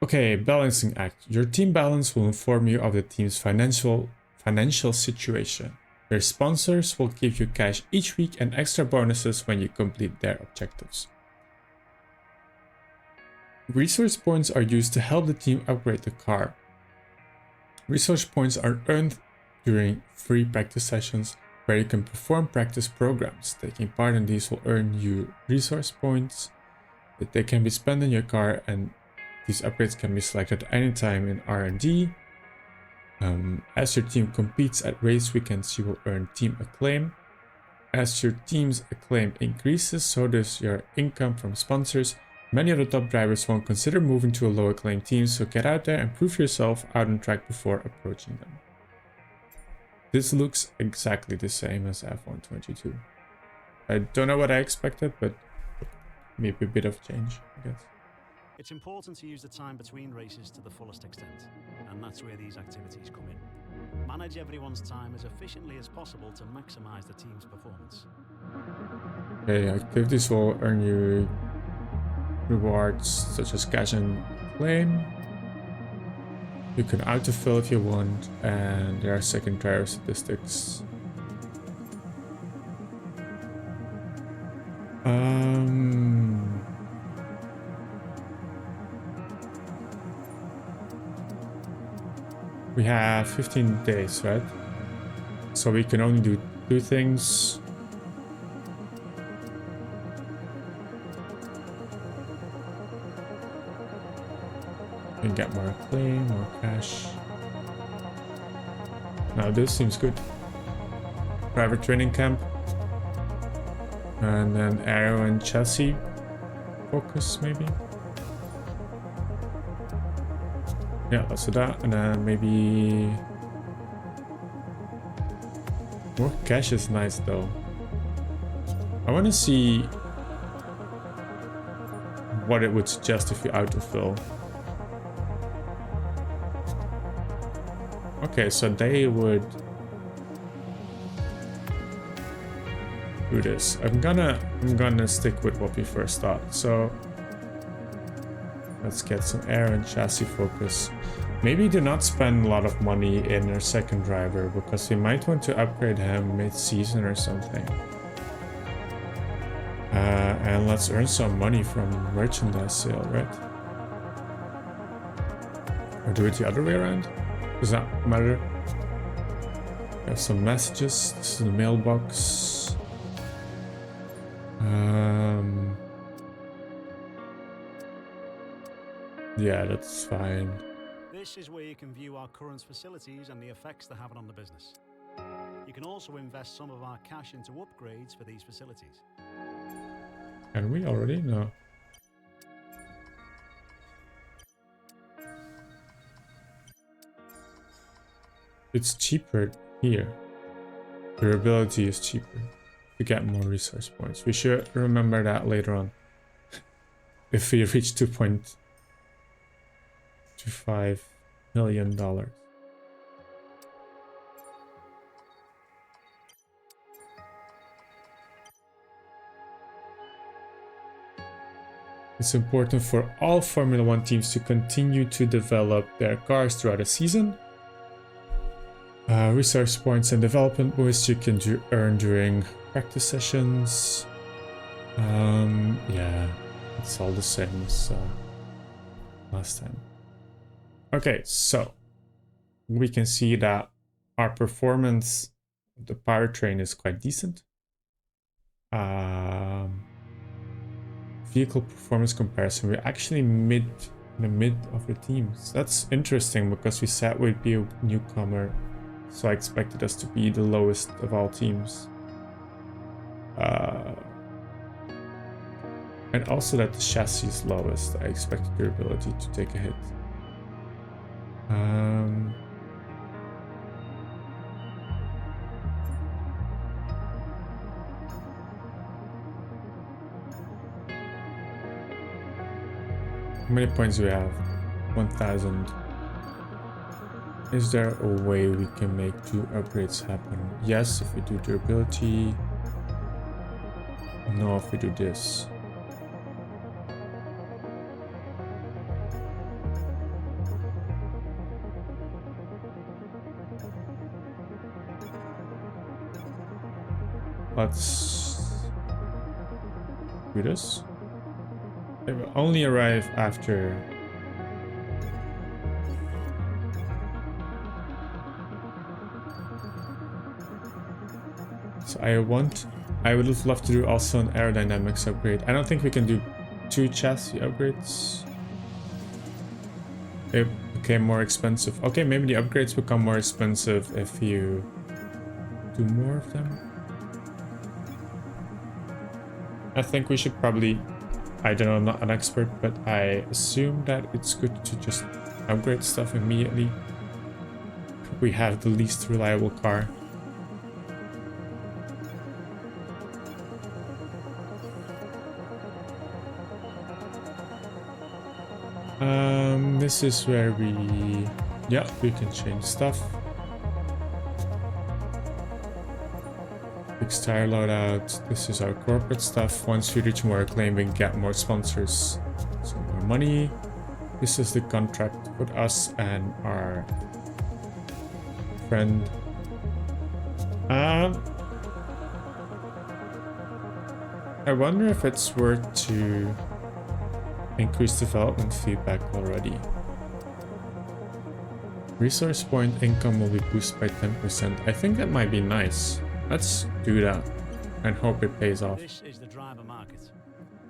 Okay, balancing act. Your team balance will inform you of the team's financial situation. Your sponsors will give you cash each week and extra bonuses when you complete their objectives. Resource points are used to help the team upgrade the car. Resource points are earned during free practice sessions where you can perform practice programs. Taking part in these will earn you resource points that they can be spent in your car, and these upgrades can be selected anytime in R&D. As your team competes at race weekends, you will earn team acclaim. As your team's acclaim increases, so does your income from sponsors. Many of the top drivers won't consider moving to a low acclaim team, so get out there and prove yourself out on track before approaching them. This looks exactly the same as F122. I don't know what I expected, but maybe a bit of change, I guess. It's important to use the time between races to the fullest extent, and that's where these activities come in. Manage everyone's time as efficiently as possible to maximize the team's performance. Okay, activities will earn you rewards such as cash and claim. You can autofill if you want, and there are second driver statistics. We have 15 days, right? So we can only do 2 things. We can get more acclaim, more cash. Now this seems good. Private training camp. And then aero and chassis focus, maybe. Yeah, let's do that. And then maybe more cash is nice though. I want to see what it would suggest if you autofill. Okay, so they would do this. I'm gonna stick with what we first thought. So let's get some air and chassis focus. Maybe do not spend a lot of money in our second driver because we might want to upgrade him mid-season or something. And let's earn some money from merchandise sale, right? Or do it the other way around? Does that matter? We have some messages. This is the mailbox. Yeah, that's fine. This is where you can view our current facilities and the effects they're having on the business. You can also invest some of our cash into upgrades for these facilities. Can we already? No. It's cheaper here. Durability is cheaper to get more resource points. We should remember that later on. If we reach $2.25 million. It's important for all Formula 1 teams to continue to develop their cars throughout the season. Resource points and development boosts you can earn during practice sessions. Yeah, it's all the same as last time. Okay, so we can see that our performance of the powertrain is quite decent. Vehicle performance comparison, we're actually in the mid of the teams. That's interesting because we said we'd be a newcomer, so I expected us to be the lowest of all teams. And also that the chassis is lowest. I expected durability to take a hit. How many points do we have? 1,000. Is there a way we can make 2 upgrades happen? Yes, if we do durability. No, if we do this. Let's do this. It will only arrive after. So I would love to do also an aerodynamics upgrade. I don't think we can do 2 chassis upgrades. It became more expensive. Okay, maybe the upgrades become more expensive if you do more of them. I think we should probably, I don't know, I'm not an expert, but I assume that it's good to just upgrade stuff immediately. We have the least reliable car. This is where we can change stuff. Fixed tire loadout. This is our corporate stuff. Once we reach more acclaim, we can get more sponsors, so more money. This is the contract with us and our friend. I wonder if it's worth to increase development feedback already. Resource point income will be boosted by 10%. I think that might be nice. Let's do that and hope it pays off. This is the driver market.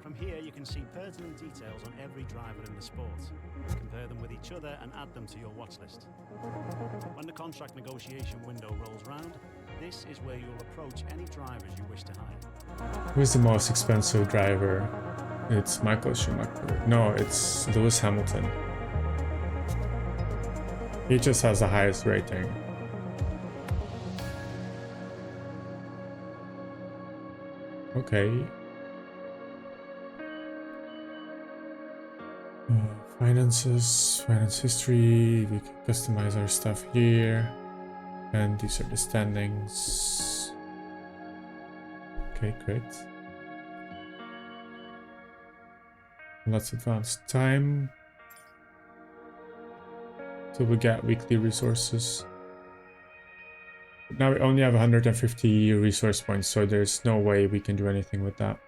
From here you can see pertinent details on every driver in the sport. Compare them with each other and add them to your watch list. When the contract negotiation window rolls round, this is where you'll approach any drivers you wish to hire. Who's the most expensive driver? It's Michael Schumacher. No, it's Lewis Hamilton. He just has the highest rating. Okay. Finances, finance history. We can customize our stuff here. And these are the standings. Okay, great. Let's advance time. So we get weekly resources. Now we only have 150 resource points, so there's no way we can do anything with that.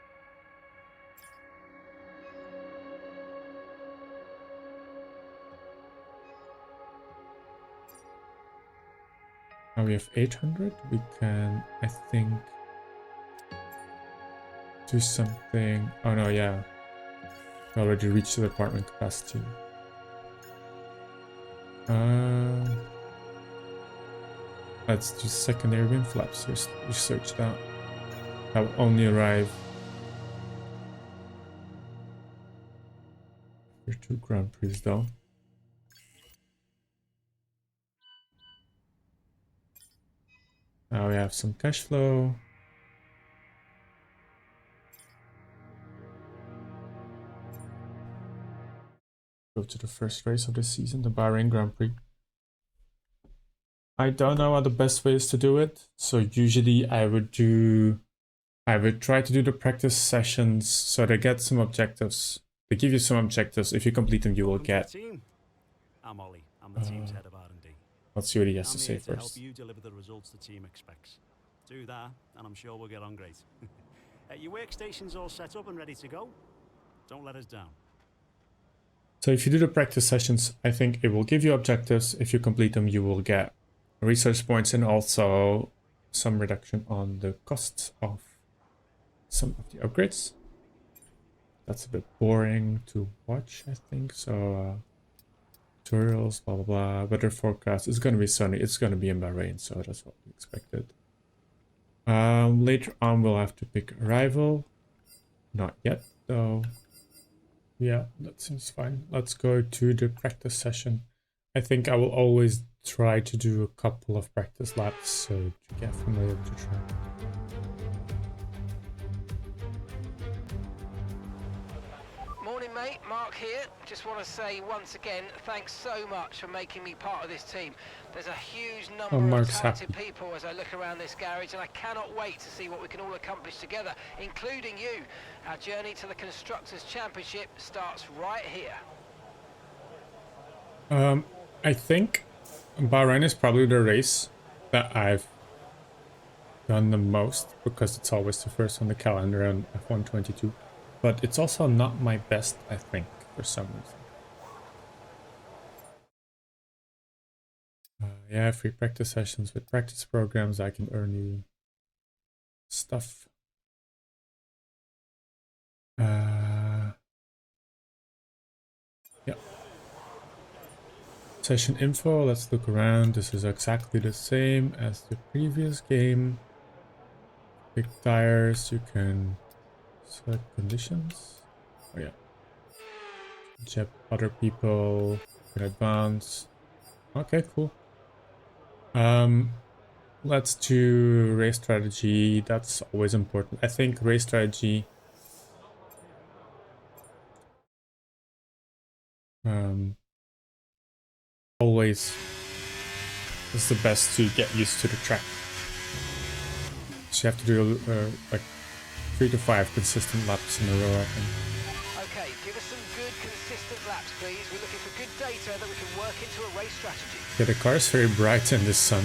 Now we have 800. We can, I think, do something. Oh no, yeah. We already reached the department capacity. Let's do secondary wind flaps. Research that. That will only arrive for 2 Grand Prix though. Now we have some cash flow. Go to the first race of the season, the Bahrain Grand Prix. I don't know what the best way is to do it. So usually I would try to do the practice sessions so they get some objectives. They give you some objectives. If you complete them, you will get. I'm Ollie. I'm the team's head of R&D. Let's see what he has to say I'm here to first. help you deliver the results the team expects. Do that, and I'm sure we'll get on great. Your workstation's all set up and ready to go. Don't let us down. So if you do the practice sessions, I think it will give you objectives. If you complete them, you will get research points and also some reduction on the costs of some of the upgrades. That's a bit boring to watch, I think. So tutorials, blah blah blah. Weather forecast. It's gonna be sunny. It's gonna be in Bahrain, so that's what we expected. Later on, we'll have to pick a rival. Not yet, though. Yeah, that seems fine. Let's go to the practice session. I think I will always try to do a couple of practice laps so to get familiar with the track. Morning, mate. Mark here. Just want to say once again, thanks so much for making me part of this team. There's a huge number of talented people as I look around this garage, and I cannot wait to see what we can all accomplish together, including you. Our journey to the Constructors' Championship starts right here. I think Bahrain is probably the race that done the most because it's always the first on the calendar on F122. But it's also not my best, I think, for some reason. Yeah, free practice sessions with practice programs. I can earn you stuff. Yeah. Session info, let's look around. This is exactly the same as the previous game. Pick tires, you can select conditions. Oh yeah. Jet other people, you can advance. Okay, cool. Let's do race strategy. That's always important. I think race strategy always is the best to get used to the track. So you have to do like 3 to 5 consistent laps in a row, I think. Okay, give us some good, consistent laps, please. We're looking for good data that we can work into a race strategy. Yeah, the car is very bright in the sun.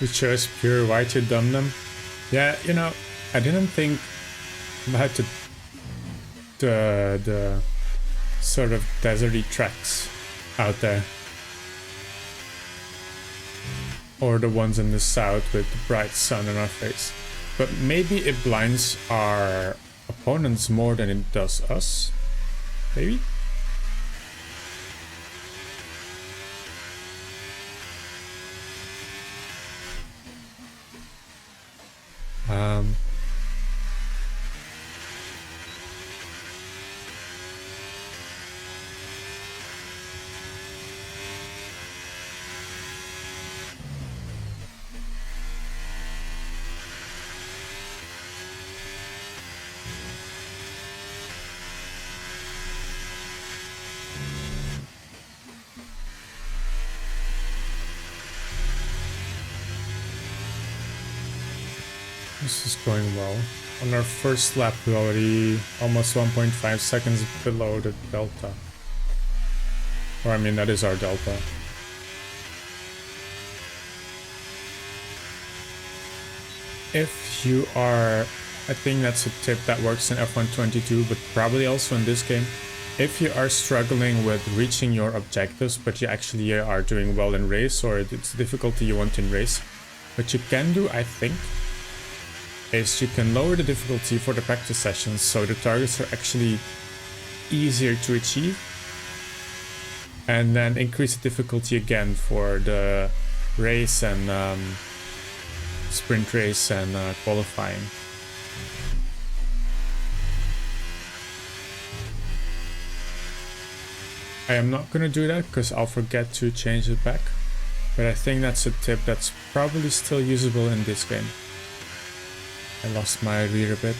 You chose pure white, you dum-dum. Yeah, you know, I didn't think about the sort of deserty tracks out there. Or the ones in the south with the bright sun in our face. But maybe it blinds our opponents more than it does us. Maybe? This is going well. On our first lap, we're already almost 1.5 seconds below the delta. Or I mean, that is our delta. If you are, I think that's a tip that works in F122, but probably also in this game. If you are struggling with reaching your objectives, but you actually are doing well in race, or it's the difficulty you want in race, what you can do, I think, is you can lower the difficulty for the practice sessions so the targets are actually easier to achieve, and then increase the difficulty again for the race and sprint race and qualifying. I am not gonna do that because I'll forget to change it back, but I think that's a tip that's probably still usable in this game. I lost my rear a bit.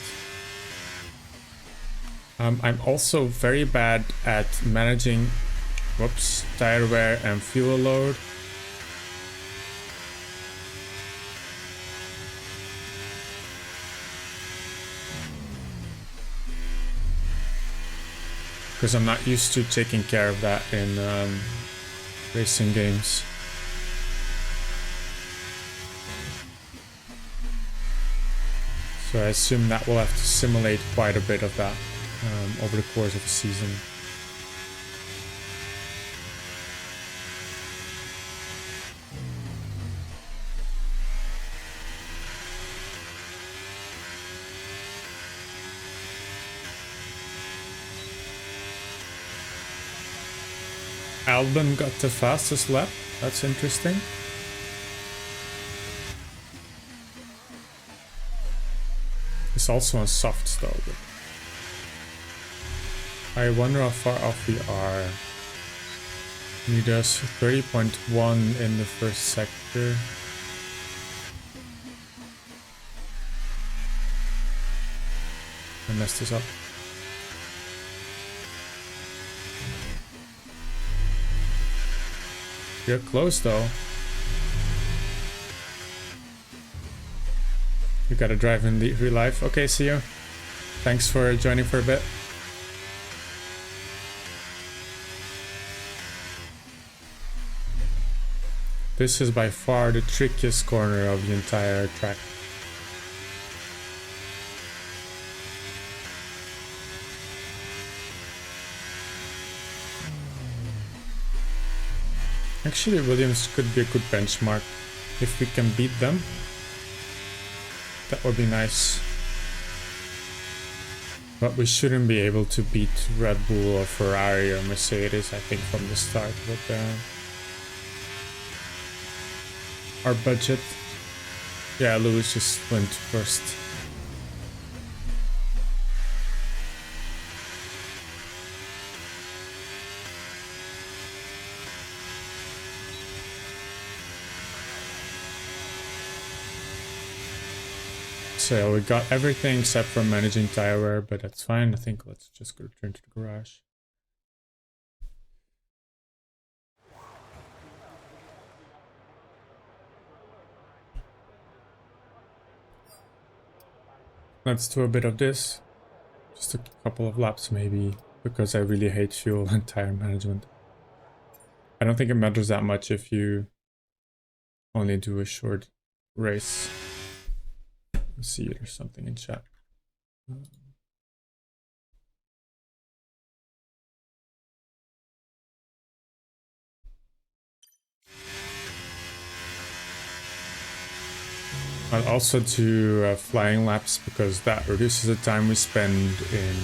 I'm also very bad at managing, tire wear and fuel load. Because I'm not used to taking care of that in racing games. So I assume that we'll have to simulate quite a bit of that over the course of the season. Albon got the fastest lap. That's interesting. It's also on softs though, but I wonder how far off we are. He does 30.1 in the first sector. I messed this up. You're close though. You gotta drive in the real life. Okay, see you. Thanks for joining for a bit. This is by far the trickiest corner of the entire track. Actually, Williams could be a good benchmark. If we can beat them, that would be nice. But we shouldn't be able to beat Red Bull or Ferrari or Mercedes, I think, from the start. But our budget. Yeah, Lewis just went first. So we got everything except for managing tire wear, but that's fine. I think let's just go return to the garage. Let's do a bit of this. Just a couple of laps maybe, because I really hate fuel and tire management. I don't think it matters that much if you only do a short race. Let's see if there's something in chat. I'll also do flying laps because that reduces the time we spend in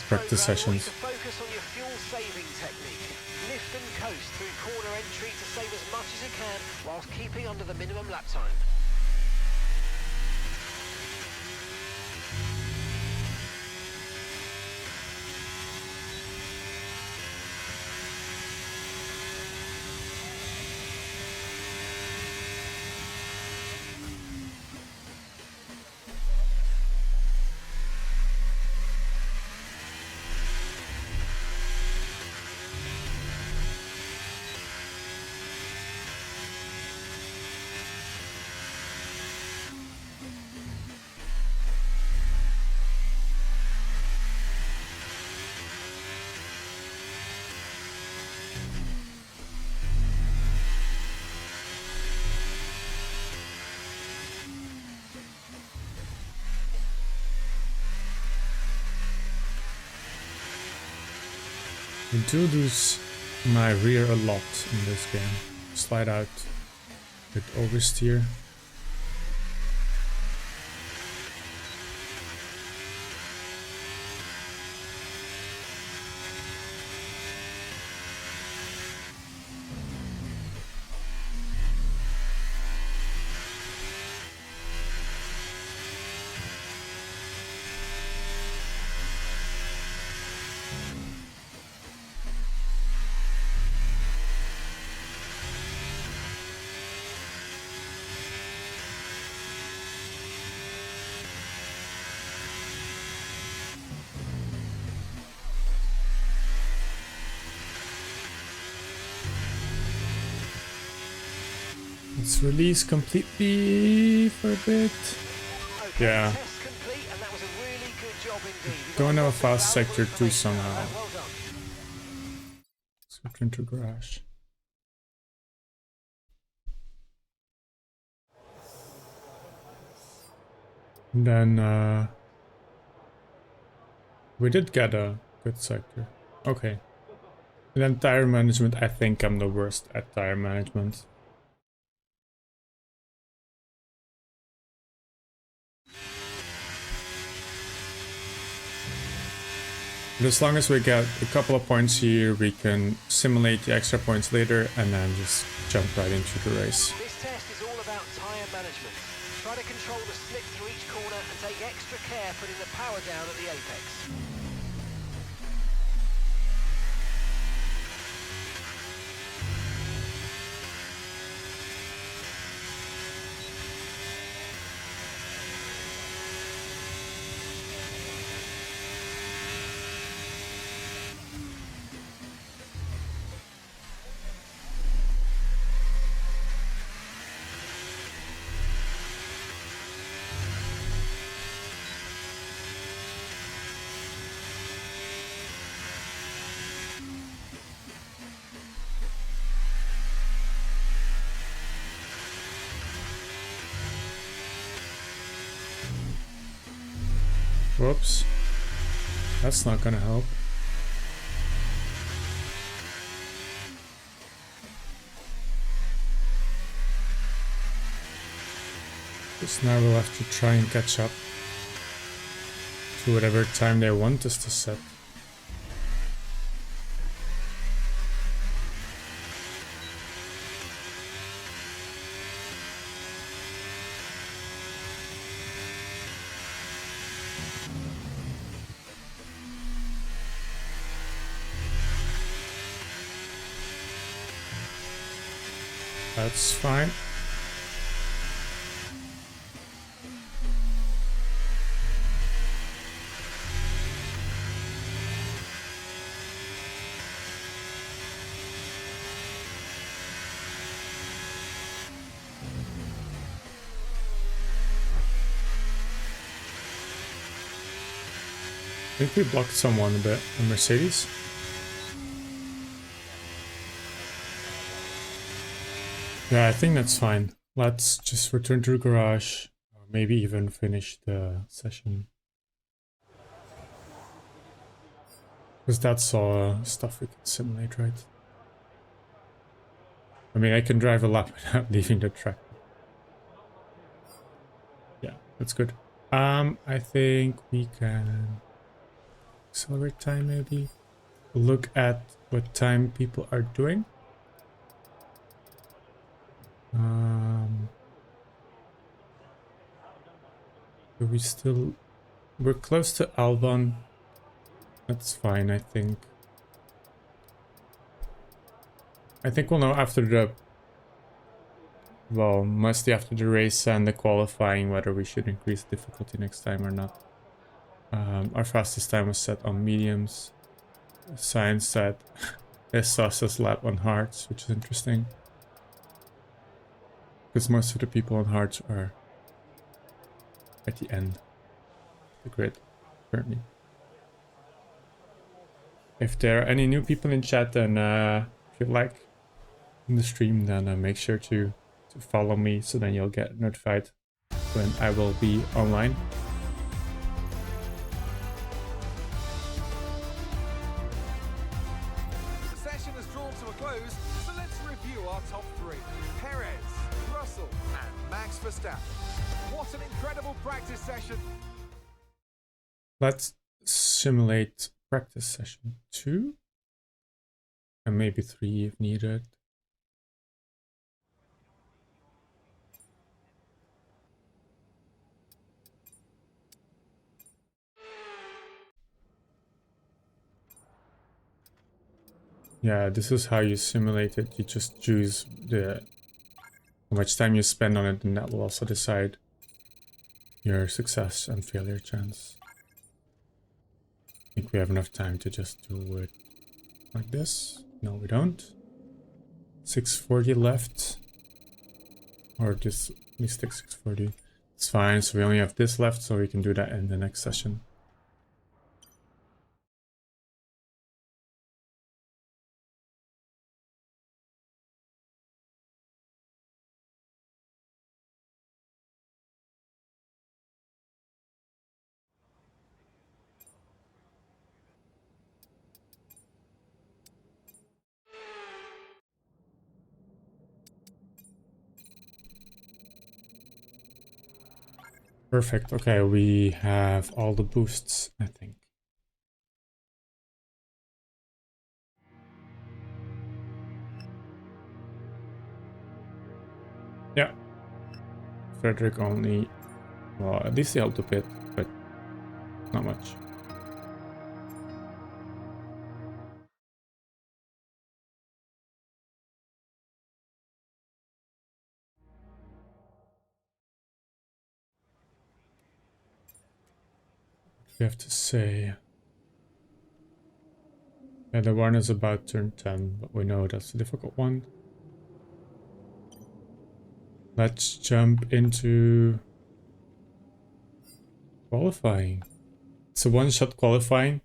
practice sessions. Focus on your fuel saving technique. Lift and coast through corner entry to save as much as you can whilst keeping under the minimum lap time. I do lose my rear a lot in this game. Slide out with oversteer. Let's release completely for a bit. Okay, Yeah. test complete, and that was a really good job indeed. You Don't got have a lots of fast valuable sector 2 information out of somehow. that. Well done. Let's return to garage. And then we did get a good sector. Okay. And then tire management, I think I'm the worst at tire management. But as long as we get a couple of points here, we can simulate the extra points later and then just jump right into the race. This test is all about tyre management. Try to control the slip through each corner and take extra care putting the power down at the apex. Whoops. That's not gonna help. Because now we'll have to try and catch up to whatever time they want us to set. That's fine. I think we blocked someone a bit, a Mercedes. Yeah, I think that's fine. Let's just return to the garage, or maybe even finish the session. Because that's all stuff we can simulate, right? I mean, I can drive a lap without leaving the track. Yeah, that's good. I think we can accelerate time maybe. Look at what time people are doing. We're close to Albon. That's fine, I think. I think we'll know after the... Well, mostly after the race and the qualifying whether we should increase the difficulty next time or not. Our fastest time was set on mediums. Science said this fastest lap on hards, which is interesting. Because most of the people on hards are at the end of the grid currently. If there are any new people in chat, then if you like in the stream, then make sure to follow me, so then you'll get notified when I will be online. The session has drawn to a close, so let's review our top three. Perez, Russell, and Max Verstappen. What an incredible practice session. Let's simulate practice session 2 and maybe 3 if needed. Yeah, this is how you simulate it. You just choose how much time you spend on it, and that will also decide your success and failure chance. I think we have enough time to just do it like this. No, we don't. 640 left. Or just, let me stick 640. It's fine, so we only have this left, so we can do that in the next session. Perfect. Okay, we have all the boosts, I think. Yeah. Frederick only... Well, at least he helped a bit, but not much. We have to say... Yeah, the one is about turn 10, but we know that's a difficult one. Let's jump into qualifying. It's a one-shot qualifying.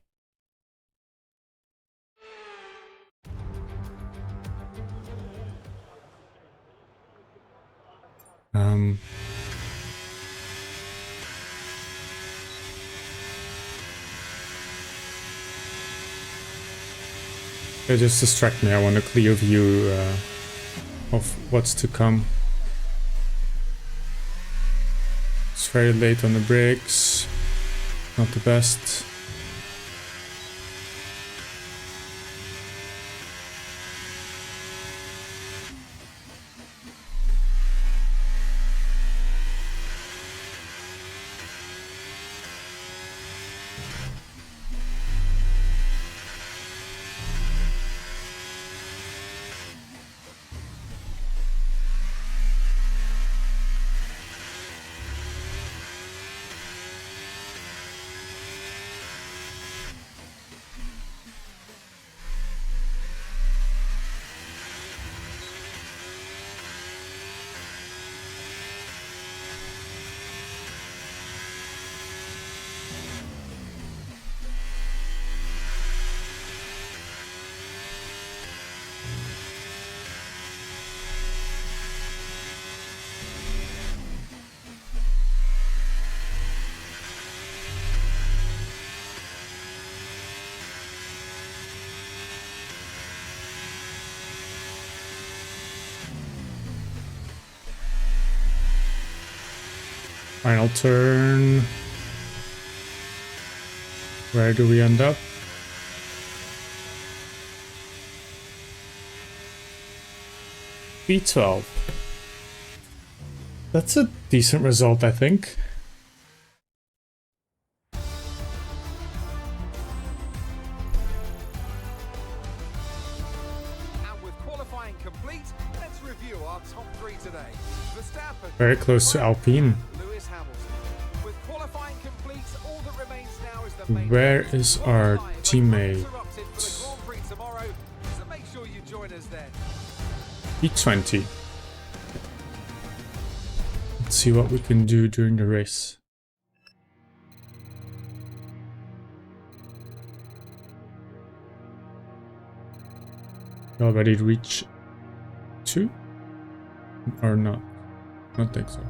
They just distract me. I want a clear view of what's to come. It's very late on the brakes. Not the best. Final turn. Where do we end up? B12. That's a decent result, I think. And with qualifying complete, let's review our top 3 today. Verstappen, Very close to Alpine. Lewis Hamilton. With qualifying complete, all that remains now is the main Where race. is our Live and teammate? uninterrupted for the Grand Prix tomorrow, so make sure you join us then. B20. Let's see what we can do during the race. We already reached 2? Or not? I don't think so.